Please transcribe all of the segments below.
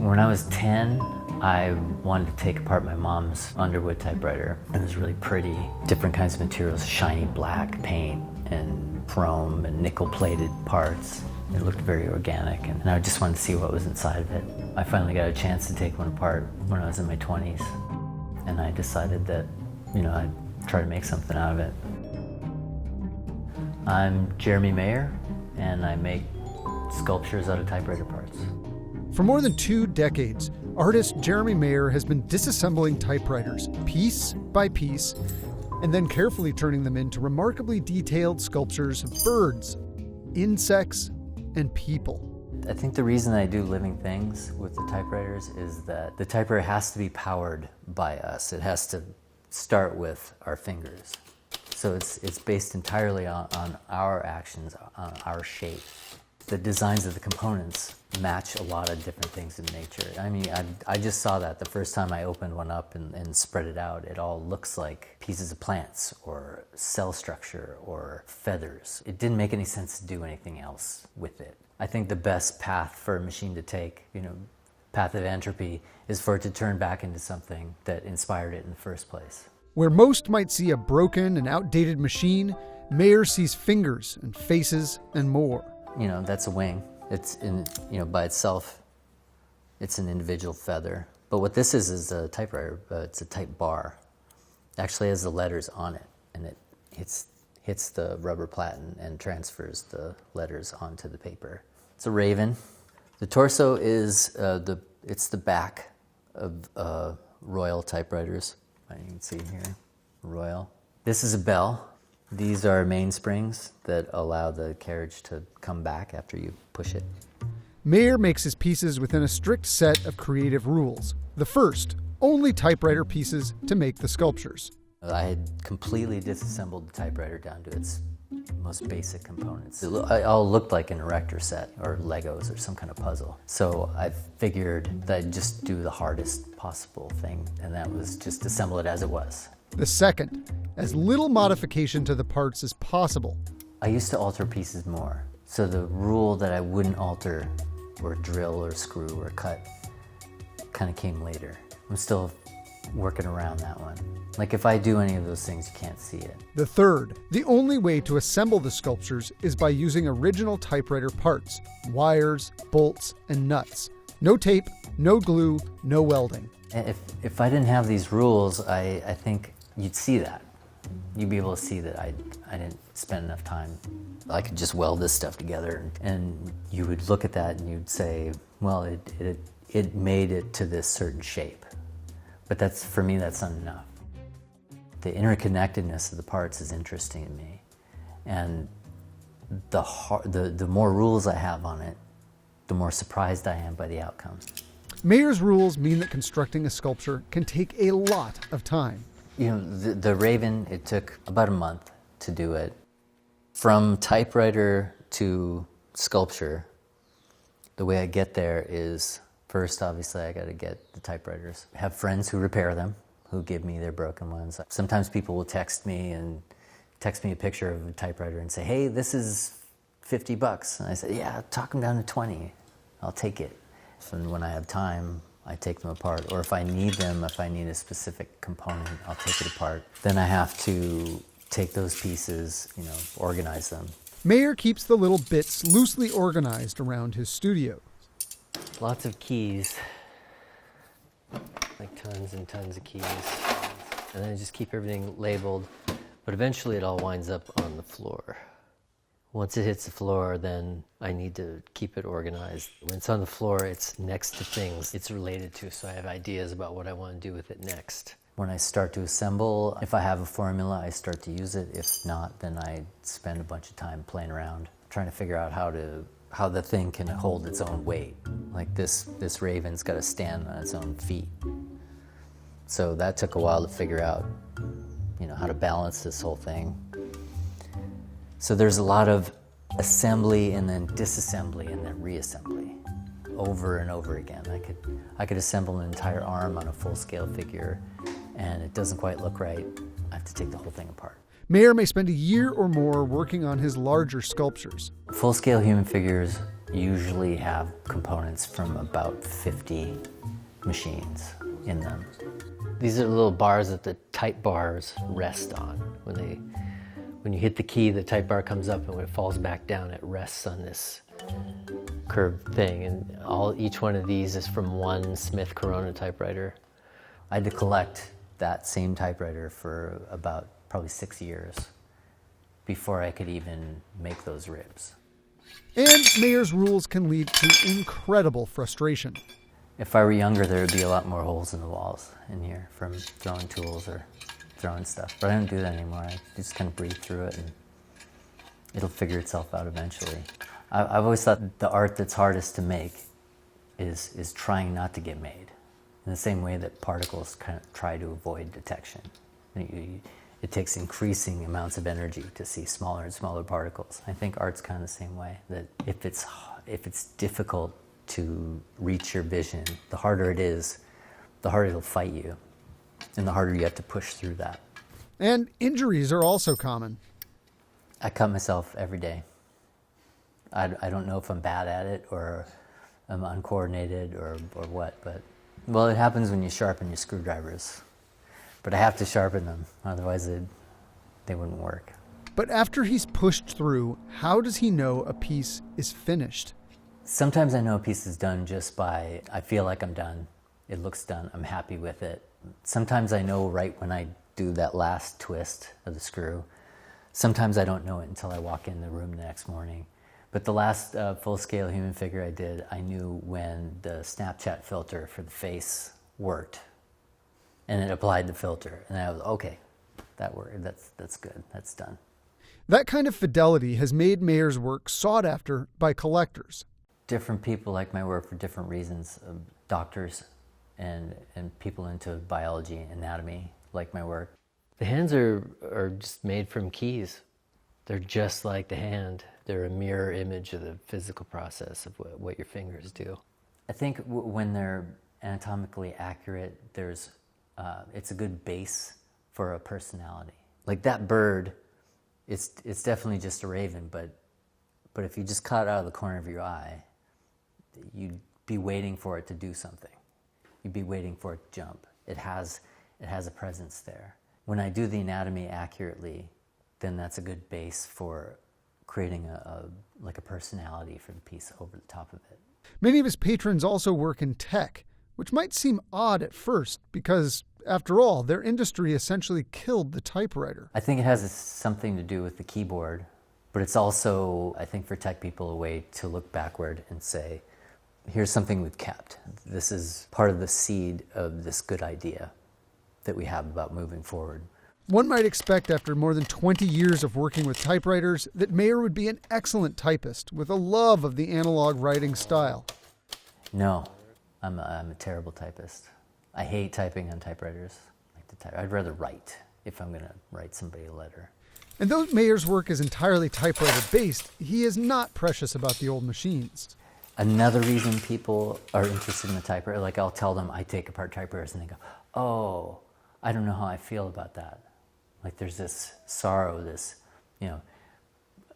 When I was 10, I wanted to take apart my mom's Underwood typewriter. It was really pretty. Different kinds of materials, shiny black paint and chrome and nickel-plated parts. It looked very organic, and I just wanted to see what was inside of it. I finally got a chance to take one apart when I was in my 20s, and I decided that, I'd try to make something out of it. I'm Jeremy Mayer, and I make sculptures out of typewriter parts. For more than 2 decades, artist Jeremy Mayer has been disassembling typewriters piece by piece and then carefully turning them into remarkably detailed sculptures of birds, insects, and people. I think the reason I do living things with the typewriters is that the typewriter has to be powered by us. It has to start with our fingers. So it's based entirely on our actions, on our shape. The designs of the components match a lot of different things in nature. I mean, I just saw that the first time I opened one up and spread it out. It all looks like pieces of plants or cell structure or feathers. It didn't make any sense to do anything else with it. I think the best path for a machine to take, path of entropy, is for it to turn back into something that inspired it in the first place. Where most might see a broken and outdated machine, Mayer sees fingers and faces and more. That's a wing. It's by itself, it's an individual feather. But what this is a typewriter. It's a type bar. It actually has the letters on it, and it hits the rubber platen and transfers the letters onto the paper. It's a raven. The torso is it's the back of Royal typewriters. You can see here, Royal. This is a bell. These are mainsprings that allow the carriage to come back after you push it. Mayer makes his pieces within a strict set of creative rules. The first, only typewriter pieces to make the sculptures. I had completely disassembled the typewriter down to its most basic components. It all looked like an erector set or Legos or some kind of puzzle. So I figured that I'd just do the hardest possible thing, and that was just assemble it as it was. The second, as little modification to the parts as possible. I used to alter pieces more. So the rule that I wouldn't alter or drill or screw or cut kind of came later. I'm still working around that one. Like if I do any of those things, you can't see it. The third, the only way to assemble the sculptures is by using original typewriter parts, wires, bolts, and nuts. No tape, no glue, no welding. If I didn't have these rules, I think you'd see that. You'd be able to see that I didn't spend enough time. I could just weld this stuff together, and you would look at that and you'd say, well, it made it to this certain shape. But for me, that's not enough. The interconnectedness of the parts is interesting to me. And the more rules I have on it, the more surprised I am by the outcome. Mayer's rules mean that constructing a sculpture can take a lot of time. The raven, it took about a month to do it. From typewriter to sculpture, the way I get there is, first, obviously, I got to get the typewriters. I have friends who repair them, who give me their broken ones. Sometimes people will text me a picture of a typewriter and say, hey, this is $50. And I say, yeah, talk them down to 20. I'll take it. And when I have time, I take them apart. Or if I need them, if I need a specific component, I'll take it apart. Then I have to take those pieces, organize them. Mayer keeps the little bits loosely organized around his studio. Lots of keys, like tons and tons of keys. And then I just keep everything labeled, but eventually it all winds up on the floor. Once it hits the floor, then I need to keep it organized. When it's on the floor, it's next to things it's related to, so I have ideas about what I want to do with it next. When I start to assemble, if I have a formula, I start to use it. If not, then I spend a bunch of time playing around, trying to figure out how the thing can hold its own weight. Like this raven's got to stand on its own feet. So that took a while to figure out, how to balance this whole thing. So there's a lot of assembly and then disassembly and then reassembly over and over again. I could assemble an entire arm on a full-scale figure, and it doesn't quite look right. I have to take the whole thing apart. Mayer may spend a year or more working on his larger sculptures. Full-scale human figures usually have components from about 50 machines in them. These are the little bars that the type bars rest on. When you hit the key, the type bar comes up, and when it falls back down, it rests on this curved thing. And each one of these is from one Smith Corona typewriter. I had to collect that same typewriter for about probably 6 years before I could even make those ribs. And Mayer's rules can lead to incredible frustration. If I were younger, there would be a lot more holes in the walls in here from throwing tools or throwing stuff. But I don't do that anymore. I just kind of breathe through it and it'll figure itself out eventually. I've always thought the art that's hardest to make is trying not to get made. In the same way that particles kind of try to avoid detection. It takes increasing amounts of energy to see smaller and smaller particles. I think art's kind of the same way, that if it's difficult to reach your vision, the harder it is, the harder it'll fight you, and the harder you have to push through that. And injuries are also common. I cut myself every day. I don't know if I'm bad at it or I'm uncoordinated or what, but well, it happens when you sharpen your screwdrivers. But I have to sharpen them, otherwise they wouldn't work. But after he's pushed through, how does he know a piece is finished? Sometimes I know a piece is done just by, I feel like I'm done. It looks done, I'm happy with it. Sometimes I know right when I do that last twist of the screw. Sometimes I don't know it until I walk in the room the next morning. But the last full-scale human figure I did, I knew when the Snapchat filter for the face worked. And it applied the filter. And I was, okay, that worked, that's good, that's done. That kind of fidelity has made Mayer's work sought after by collectors. Different people like my work for different reasons. Doctors and people into biology, anatomy like my work. The hands are just made from keys. They're just like the hand. They're a mirror image of the physical process of what your fingers do. I think when they're anatomically accurate, it's a good base for a personality. Like that bird, it's definitely just a raven, but if you just cut it out of the corner of your eye, you'd be waiting for it to do something. You'd be waiting for it to jump. It has a presence there. When I do the anatomy accurately, then that's a good base for creating a personality for the piece over the top of it. Many of his patrons also work in tech, which might seem odd at first because, after all, their industry essentially killed the typewriter. I think it has something to do with the keyboard, but it's also, I think, for tech people, a way to look backward and say, here's something we've kept. This is part of the seed of this good idea that we have about moving forward. One might expect after more than 20 years of working with typewriters that Mayer would be an excellent typist with a love of the analog writing style. No, I'm a terrible typist. I hate typing on typewriters. I'd rather write if I'm going to write somebody a letter. And though Mayer's work is entirely typewriter-based, he is not precious about the old machines. Another reason people are interested in the typewriter, like I'll tell them I take apart typewriters and they go, oh, I don't know how I feel about that. Like there's this sorrow,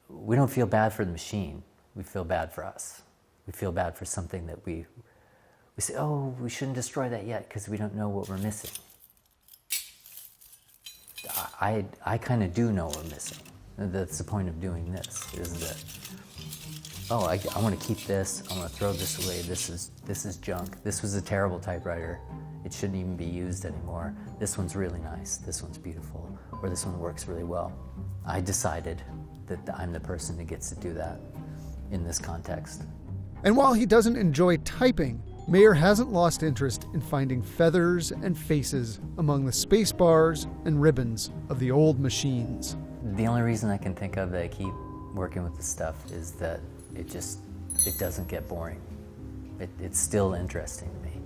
we don't feel bad for the machine. We feel bad for us. We feel bad for something that we say, oh, we shouldn't destroy that yet because we don't know what we're missing. I kind of do know we're missing. That's the point of doing this, is that, oh, I want to keep this, I want to throw this away, this is junk. This was a terrible typewriter. It shouldn't even be used anymore. This one's really nice, this one's beautiful, or this one works really well. I decided that I'm the person that gets to do that in this context. And while he doesn't enjoy typing, Mayer hasn't lost interest in finding feathers and faces among the space bars and ribbons of the old machines. The only reason I can think of that I keep working with this stuff is that it doesn't get boring. It's still interesting to me.